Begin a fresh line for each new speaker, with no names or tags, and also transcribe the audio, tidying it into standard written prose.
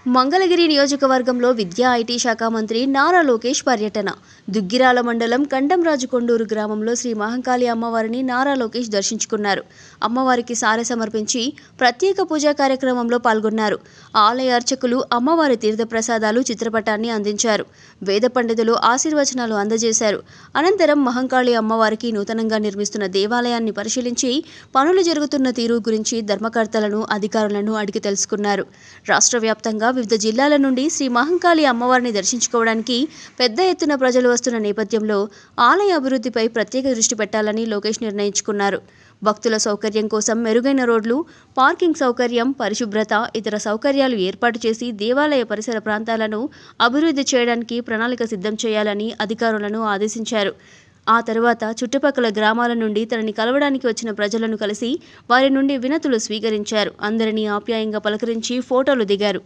మంగళగిరి నియోజకవర్గంలో విద్యా ఐటీ శాఖ మంత్రి నారా లోకేష్ పర్యటన. దుగ్గిరాల మండలం కండంరాజు కొండూరు గ్రామంలో శ్రీ మహంకాళి అమ్మవారిని నారా లోకేష్ దర్శించుకున్నారు. అమ్మవారికి సారె సమర్పించి ప్రత్యేక పూజా కార్యక్రమంలో పాల్గొన్నారు. ఆలయ అర్చకులు అమ్మవారి తీర్థప్రసాదాలు చిత్రపటాన్ని అందించారు. వేద పండితులు ఆశీర్వచనాలు అందజేశారు. అనంతరం మహంకాళి అమ్మవారికి నూతనంగా నిర్మిస్తున్న దేవాలయాన్ని పరిశీలించి పనులు జరుగుతున్న తీరు గురించి ధర్మకర్తలను, అధికారులను అడిగి తెలుసుకున్నారు. రాష్ట్ర వ్యాప్తంగా వివిధ జిల్లాల నుండి శ్రీ మహంకాళి అమ్మవారిని దర్శించుకోవడానికి పెద్ద ఎత్తున ప్రజలు వస్తున్న నేపథ్యంలో ఆలయ అభివృద్ధిపై ప్రత్యేక దృష్టి పెట్టాలని లోకేష్ నిర్ణయించుకున్నారు. భక్తుల సౌకర్యం కోసం మెరుగైన రోడ్లు, పార్కింగ్ సౌకర్యం, పరిశుభ్రత, ఇతర సౌకర్యాలు ఏర్పాటు చేసి దేవాలయ పరిసర ప్రాంతాలను అభివృద్ధి చేయడానికి ప్రణాళిక సిద్ధం చేయాలని అధికారులను ఆదేశించారు. ఆ తర్వాత చుట్టుపక్కల గ్రామాల నుండి తనని కలవడానికి వచ్చిన ప్రజలను కలిసి వారి నుండి వినతులు స్వీకరించారు. అందరినీ ఆప్యాయంగా పలకరించి ఫోటోలు దిగారు.